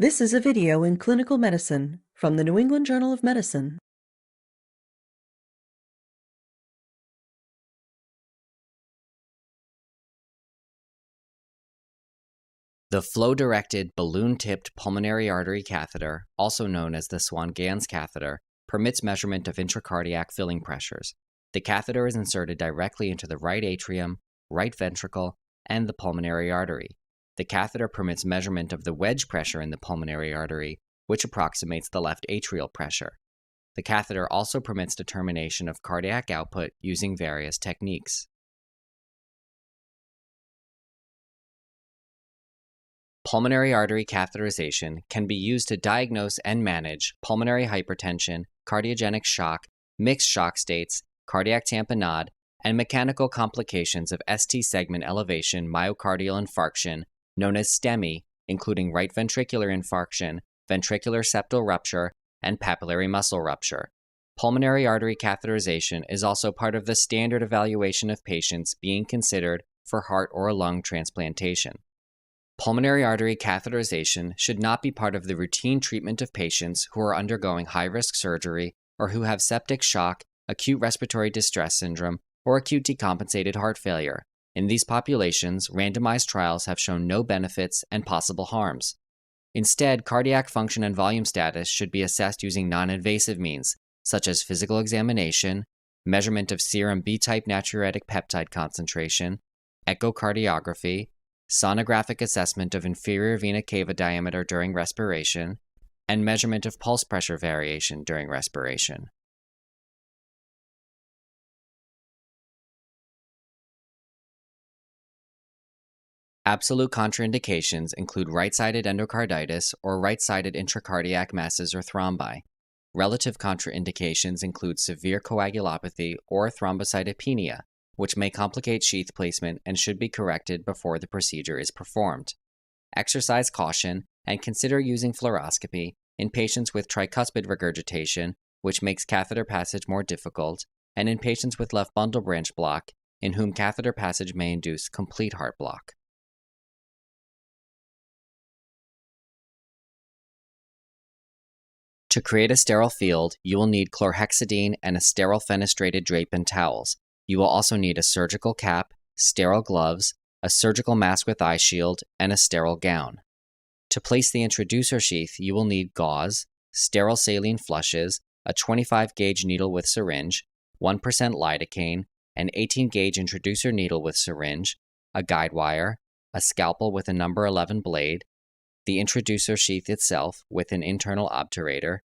This is a video in clinical medicine from the New England Journal of Medicine. The flow-directed balloon-tipped pulmonary artery catheter, also known as the Swan Ganz catheter, permits measurement of intracardiac filling pressures. The catheter is inserted directly into the right atrium, right ventricle, and the pulmonary artery. The catheter permits measurement of the wedge pressure in the pulmonary artery, which approximates the left atrial pressure. The catheter also permits determination of cardiac output using various techniques. Pulmonary artery catheterization can be used to diagnose and manage pulmonary hypertension, cardiogenic shock, mixed shock states, cardiac tamponade, and mechanical complications of ST segment elevation myocardial infarction, known as STEMI, including right ventricular infarction, ventricular septal rupture, and papillary muscle rupture. Pulmonary artery catheterization is also part of the standard evaluation of patients being considered for heart or lung transplantation. Pulmonary artery catheterization should not be part of the routine treatment of patients who are undergoing high-risk surgery or who have septic shock, acute respiratory distress syndrome, or acute decompensated heart failure. In these populations, randomized trials have shown no benefits and possible harms. Instead, cardiac function and volume status should be assessed using non-invasive means, such as physical examination, measurement of serum B-type natriuretic peptide concentration, echocardiography, sonographic assessment of inferior vena cava diameter during respiration, and measurement of pulse pressure variation during respiration. Absolute contraindications include right-sided endocarditis or right-sided intracardiac masses or thrombi. Relative contraindications include severe coagulopathy or thrombocytopenia, which may complicate sheath placement and should be corrected before the procedure is performed. Exercise caution and consider using fluoroscopy in patients with tricuspid regurgitation, which makes catheter passage more difficult, and in patients with left bundle branch block, in whom catheter passage may induce complete heart block. To create a sterile field, you will need chlorhexidine and a sterile fenestrated drape and towels. You will also need a surgical cap, sterile gloves, a surgical mask with eye shield, and a sterile gown. To place the introducer sheath, you will need gauze, sterile saline flushes, a 25-gauge needle with syringe, 1% lidocaine, an 18-gauge introducer needle with syringe, a guide wire, a scalpel with a number 11 blade, the introducer sheath itself with an internal obturator,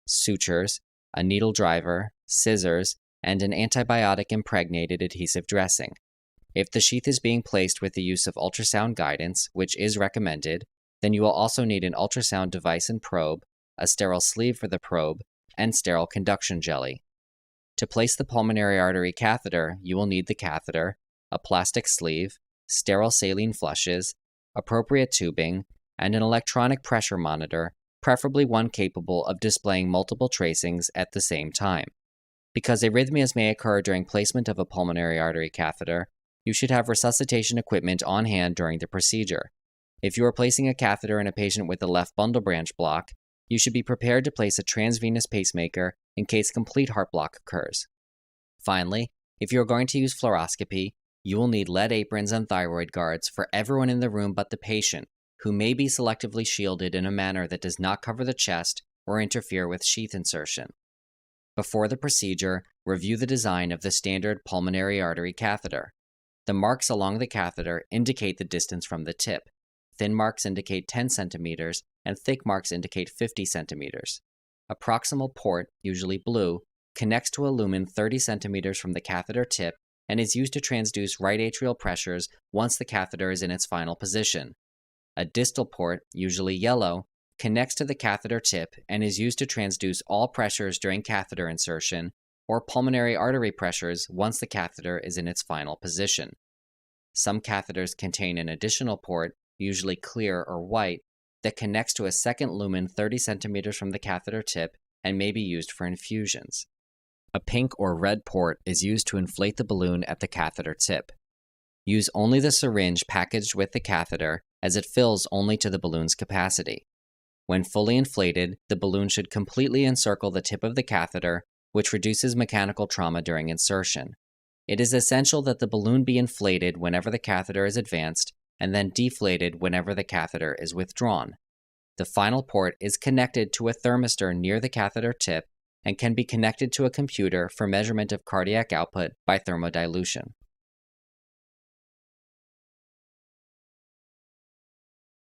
sutures, a needle driver, scissors, and an antibiotic-impregnated adhesive dressing. If the sheath is being placed with the use of ultrasound guidance, which is recommended, then you will also need an ultrasound device and probe, a sterile sleeve for the probe, and sterile conduction jelly. To place the pulmonary artery catheter, you will need the catheter, a plastic sleeve, sterile saline flushes, appropriate tubing, and an electronic pressure monitor, preferably one capable of displaying multiple tracings at the same time. Because arrhythmias may occur during placement of a pulmonary artery catheter, you should have resuscitation equipment on hand during the procedure. If you are placing a catheter in a patient with a left bundle branch block, you should be prepared to place a transvenous pacemaker in case complete heart block occurs. Finally, if you are going to use fluoroscopy, you will need lead aprons and thyroid guards for everyone in the room but the patient, who may be selectively shielded in a manner that does not cover the chest or interfere with sheath insertion. Before the procedure, review the design of the standard pulmonary artery catheter. The marks along the catheter indicate the distance from the tip. Thin marks indicate 10 centimeters, and thick marks indicate 50 centimeters. A proximal port, usually blue, connects to a lumen 30 centimeters from the catheter tip and is used to transduce right atrial pressures once the catheter is in its final position. A distal port, usually yellow, connects to the catheter tip and is used to transduce all pressures during catheter insertion or pulmonary artery pressures once the catheter is in its final position. Some catheters contain an additional port, usually clear or white, that connects to a second lumen 30 centimeters from the catheter tip and may be used for infusions. A pink or red port is used to inflate the balloon at the catheter tip. Use only the syringe packaged with the catheter, as it fills only to the balloon's capacity. When fully inflated, the balloon should completely encircle the tip of the catheter, which reduces mechanical trauma during insertion. It is essential that the balloon be inflated whenever the catheter is advanced and then deflated whenever the catheter is withdrawn. The final port is connected to a thermistor near the catheter tip and can be connected to a computer for measurement of cardiac output by thermodilution.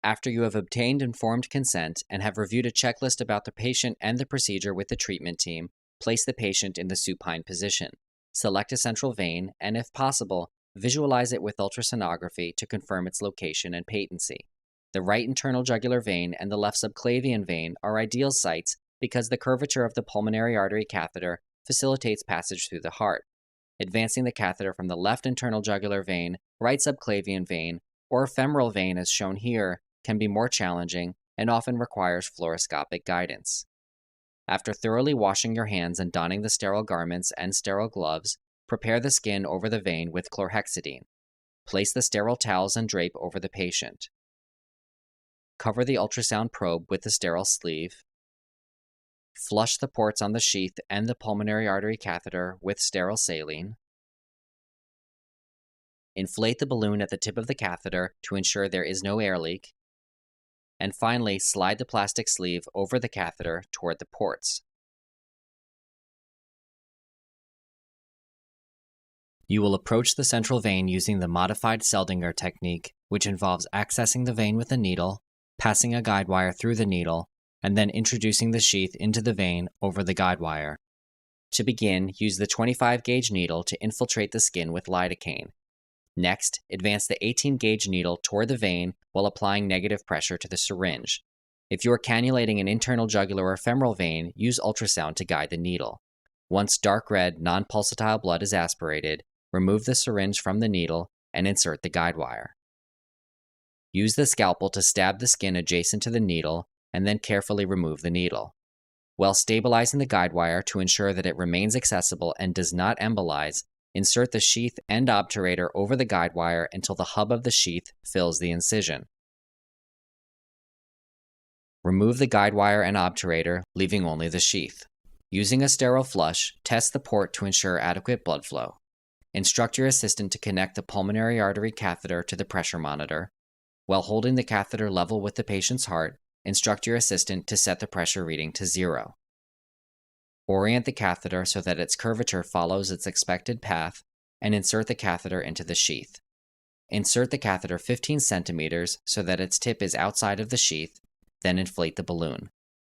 After you have obtained informed consent and have reviewed a checklist about the patient and the procedure with the treatment team, place the patient in the supine position. Select a central vein and, if possible, visualize it with ultrasonography to confirm its location and patency. The right internal jugular vein and the left subclavian vein are ideal sites because the curvature of the pulmonary artery catheter facilitates passage through the heart. Advancing the catheter from the left internal jugular vein, right subclavian vein, or femoral vein as shown here can be more challenging and often requires fluoroscopic guidance. After thoroughly washing your hands and donning the sterile garments and sterile gloves, prepare the skin over the vein with chlorhexidine. Place the sterile towels and drape over the patient. Cover the ultrasound probe with the sterile sleeve. Flush the ports on the sheath and the pulmonary artery catheter with sterile saline. Inflate the balloon at the tip of the catheter to ensure there is no air leak. And finally, slide the plastic sleeve over the catheter toward the ports. You will approach the central vein using the modified Seldinger technique, which involves accessing the vein with a needle, passing a guide wire through the needle, and then introducing the sheath into the vein over the guide wire. To begin, use the 25-gauge needle to infiltrate the skin with lidocaine. Next, advance the 18-gauge needle toward the vein while applying negative pressure to the syringe. If you are cannulating an internal jugular or femoral vein, use ultrasound to guide the needle. Once dark red, non-pulsatile blood is aspirated, remove the syringe from the needle and insert the guide wire. Use the scalpel to stab the skin adjacent to the needle and then carefully remove the needle. While stabilizing the guide wire to ensure that it remains accessible and does not embolize, insert the sheath and obturator over the guide wire until the hub of the sheath fills the incision. Remove the guide wire and obturator, leaving only the sheath. Using a sterile flush, test the port to ensure adequate blood flow. Instruct your assistant to connect the pulmonary artery catheter to the pressure monitor. While holding the catheter level with the patient's heart, instruct your assistant to set the pressure reading to 0. Orient the catheter so that its curvature follows its expected path, and insert the catheter into the sheath. Insert the catheter 15 centimeters so that its tip is outside of the sheath, then inflate the balloon.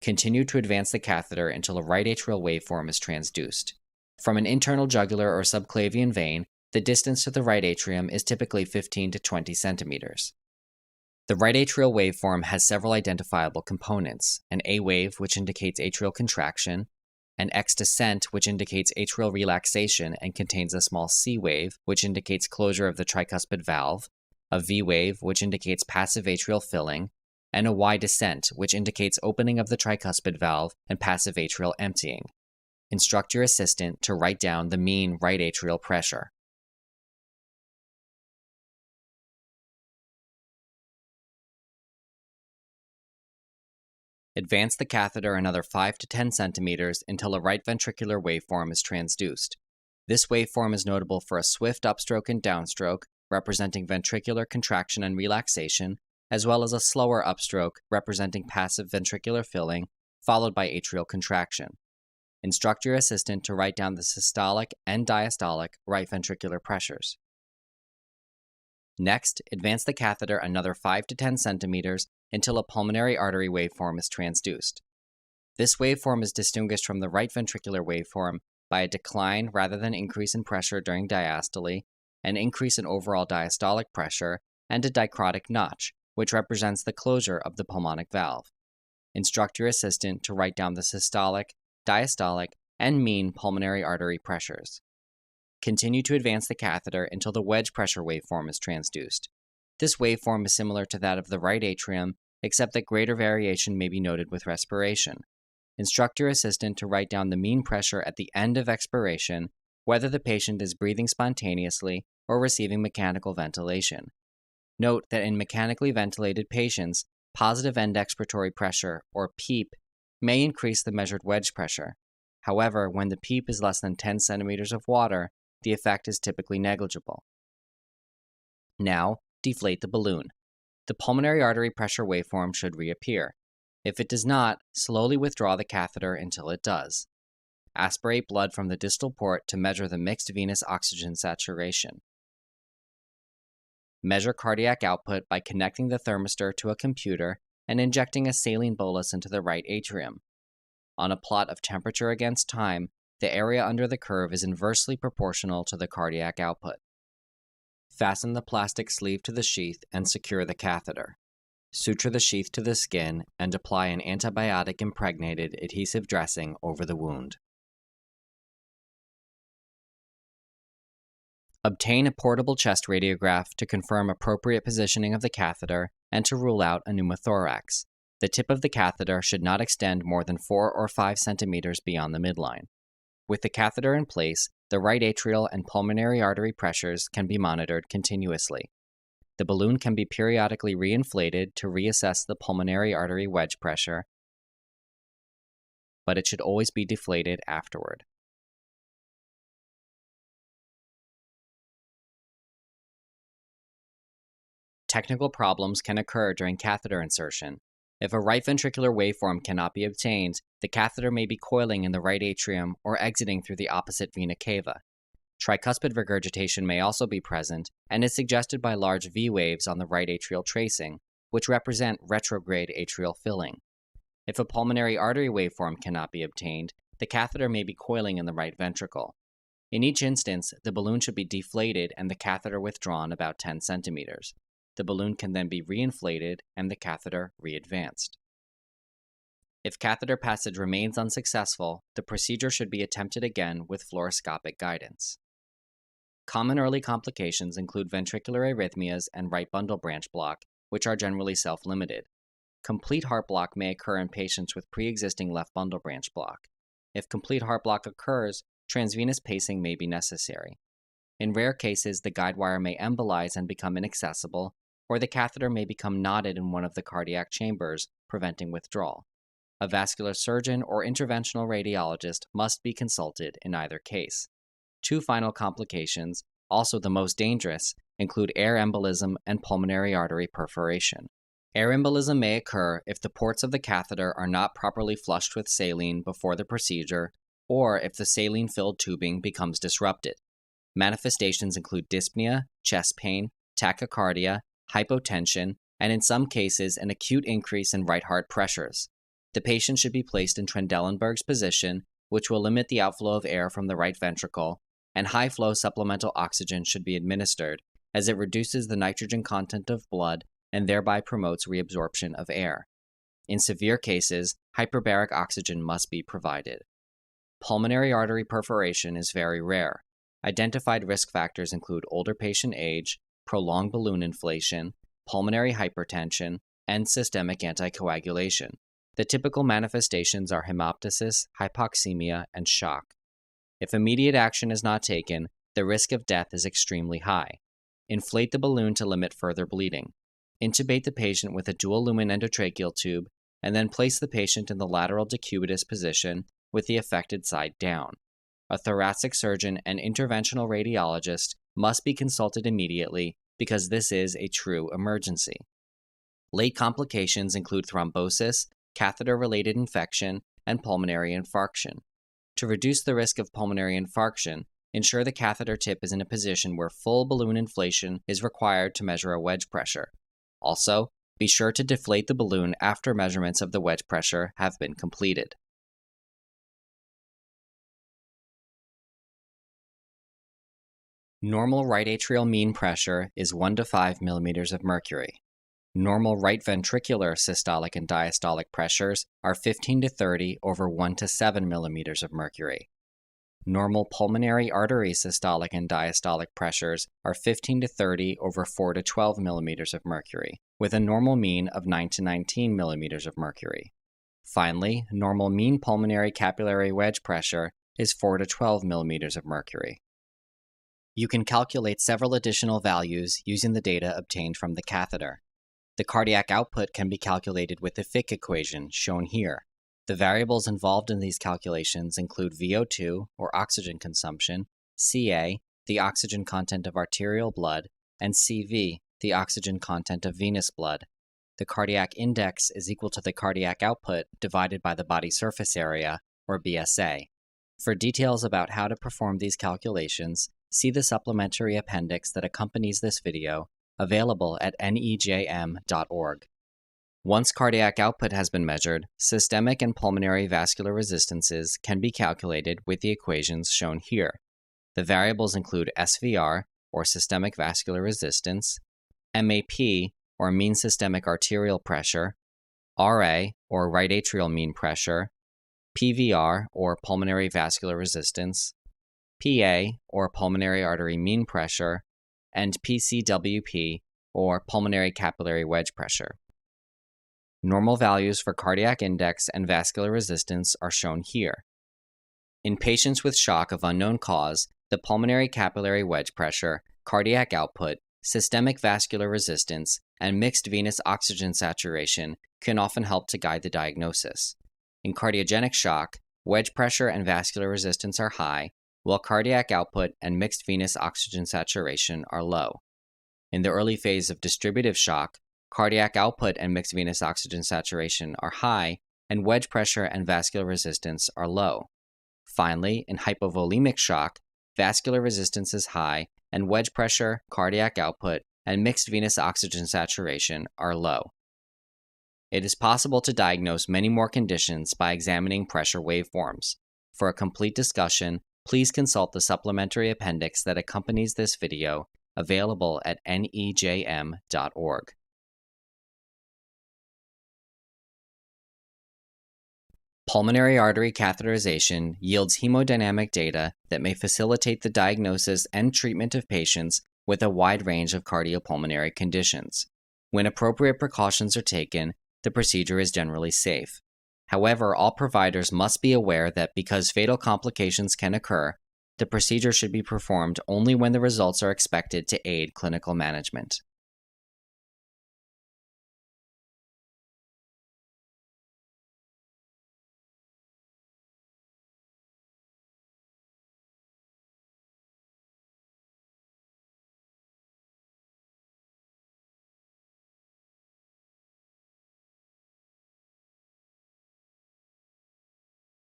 Continue to advance the catheter until a right atrial waveform is transduced. From an internal jugular or subclavian vein, the distance to the right atrium is typically 15 to 20 centimeters. The right atrial waveform has several identifiable components: an A wave, which indicates atrial contraction, an X descent, which indicates atrial relaxation and contains a small C wave, which indicates closure of the tricuspid valve, a V wave, which indicates passive atrial filling, and a Y descent, which indicates opening of the tricuspid valve and passive atrial emptying. Instruct your assistant to write down the mean right atrial pressure. Advance the catheter another 5 to 10 centimeters until a right ventricular waveform is transduced. This waveform is notable for a swift upstroke and downstroke, representing ventricular contraction and relaxation, as well as a slower upstroke, representing passive ventricular filling, followed by atrial contraction. Instruct your assistant to write down the systolic and diastolic right ventricular pressures. Next, advance the catheter another 5 to 10 centimeters until a pulmonary artery waveform is transduced. This waveform is distinguished from the right ventricular waveform by a decline rather than increase in pressure during diastole, an increase in overall diastolic pressure, and a dicrotic notch, which represents the closure of the pulmonic valve. Instruct your assistant to write down the systolic, diastolic, and mean pulmonary artery pressures. Continue to advance the catheter until the wedge pressure waveform is transduced. This waveform is similar to that of the right atrium, except that greater variation may be noted with respiration. Instruct your assistant to write down the mean pressure at the end of expiration, whether the patient is breathing spontaneously or receiving mechanical ventilation. Note that in mechanically ventilated patients, Positive end expiratory pressure, or PEEP, may increase the measured wedge pressure. However, when the PEEP is less than 10 centimeters of water, the effect is typically negligible. Now, deflate the balloon. The pulmonary artery pressure waveform should reappear. If it does not, slowly withdraw the catheter until it does. Aspirate blood from the distal port to measure the mixed venous oxygen saturation. Measure cardiac output by connecting the thermistor to a computer and injecting a saline bolus into the right atrium. On a plot of temperature against time, the area under the curve is inversely proportional to the cardiac output. Fasten the plastic sleeve to the sheath and secure the catheter. Suture the sheath to the skin and apply an antibiotic-impregnated adhesive dressing over the wound. Obtain a portable chest radiograph to confirm appropriate positioning of the catheter and to rule out a pneumothorax. The tip of the catheter should not extend more than 4 or 5 centimeters beyond the midline. With the catheter in place, the right atrial and pulmonary artery pressures can be monitored continuously. The balloon can be periodically reinflated to reassess the pulmonary artery wedge pressure, but it should always be deflated afterward. Technical problems can occur during catheter insertion. If a right ventricular waveform cannot be obtained, the catheter may be coiling in the right atrium or exiting through the opposite vena cava. Tricuspid regurgitation may also be present and is suggested by large V waves on the right atrial tracing, which represent retrograde atrial filling. If a pulmonary artery waveform cannot be obtained, the catheter may be coiling in the right ventricle. In each instance, the balloon should be deflated and the catheter withdrawn about 10 centimeters. The balloon can then be reinflated and the catheter readvanced. If catheter passage remains unsuccessful, the procedure should be attempted again with fluoroscopic guidance. Common early complications include ventricular arrhythmias and right bundle branch block, which are generally self-limited. Complete heart block may occur in patients with pre-existing left bundle branch block. If complete heart block occurs, transvenous pacing may be necessary. In rare cases, the guide wire may embolize and become inaccessible, or the catheter may become knotted in one of the cardiac chambers, preventing withdrawal. A vascular surgeon or interventional radiologist must be consulted in either case. Two final complications, also the most dangerous, include air embolism and pulmonary artery perforation. Air embolism may occur if the ports of the catheter are not properly flushed with saline before the procedure, or if the saline-filled tubing becomes disrupted. Manifestations include dyspnea, chest pain, tachycardia, hypotension, and in some cases, an acute increase in right heart pressures. The patient should be placed in Trendelenburg's position, which will limit the outflow of air from the right ventricle, and high-flow supplemental oxygen should be administered, as it reduces the nitrogen content of blood and thereby promotes reabsorption of air. In severe cases, hyperbaric oxygen must be provided. Pulmonary artery perforation is very rare. Identified risk factors include older patient age, prolonged balloon inflation, pulmonary hypertension, and systemic anticoagulation. The typical manifestations are hemoptysis, hypoxemia, and shock. If immediate action is not taken, the risk of death is extremely high. Inflate the balloon to limit further bleeding. Intubate the patient with a dual-lumen endotracheal tube, and then place the patient in the lateral decubitus position with the affected side down. A thoracic surgeon and interventional radiologist must be consulted immediately because this is a true emergency. Late complications include thrombosis, catheter-related infection, and pulmonary infarction. To reduce the risk of pulmonary infarction, ensure the catheter tip is in a position where full balloon inflation is required to measure a wedge pressure. Also, be sure to deflate the balloon after measurements of the wedge pressure have been completed. Normal right atrial mean pressure is 1 to 5 millimeters of mercury. Normal right ventricular systolic and diastolic pressures are 15 to 30 over 1 to 7 millimeters of mercury. Normal pulmonary artery systolic and diastolic pressures are 15 to 30 over 4 to 12 millimeters of mercury, with a normal mean of 9 to 19 millimeters of mercury. Finally, normal mean pulmonary capillary wedge pressure is 4 to 12 millimeters of mercury. You can calculate several additional values using the data obtained from the catheter. The cardiac output can be calculated with the Fick equation, shown here. The variables involved in these calculations include VO2, or oxygen consumption, Ca, the oxygen content of arterial blood, and Cv, the oxygen content of venous blood. The cardiac index is equal to the cardiac output divided by the body surface area, or BSA. For details about how to perform these calculations, see the supplementary appendix that accompanies this video, available at NEJM.org. Once cardiac output has been measured, systemic and pulmonary vascular resistances can be calculated with the equations shown here. The variables include SVR, or systemic vascular resistance, MAP, or mean systemic arterial pressure, RA, or right atrial mean pressure, PVR, or pulmonary vascular resistance, PA, or pulmonary artery mean pressure, and PCWP, or pulmonary capillary wedge pressure. Normal values for cardiac index and vascular resistance are shown here. In patients with shock of unknown cause, the pulmonary capillary wedge pressure, cardiac output, systemic vascular resistance, and mixed venous oxygen saturation can often help to guide the diagnosis. In cardiogenic shock, wedge pressure and vascular resistance are high, while cardiac output and mixed venous oxygen saturation are low. In the early phase of distributive shock, cardiac output and mixed venous oxygen saturation are high, and wedge pressure and vascular resistance are low. Finally, in hypovolemic shock, vascular resistance is high, and wedge pressure, cardiac output, and mixed venous oxygen saturation are low. It is possible to diagnose many more conditions by examining pressure waveforms. For a complete discussion, please consult the supplementary appendix that accompanies this video, available at nejm.org. Pulmonary artery catheterization yields hemodynamic data that may facilitate the diagnosis and treatment of patients with a wide range of cardiopulmonary conditions. When appropriate precautions are taken, the procedure is generally safe. However, all providers must be aware that because fatal complications can occur, the procedure should be performed only when the results are expected to aid clinical management.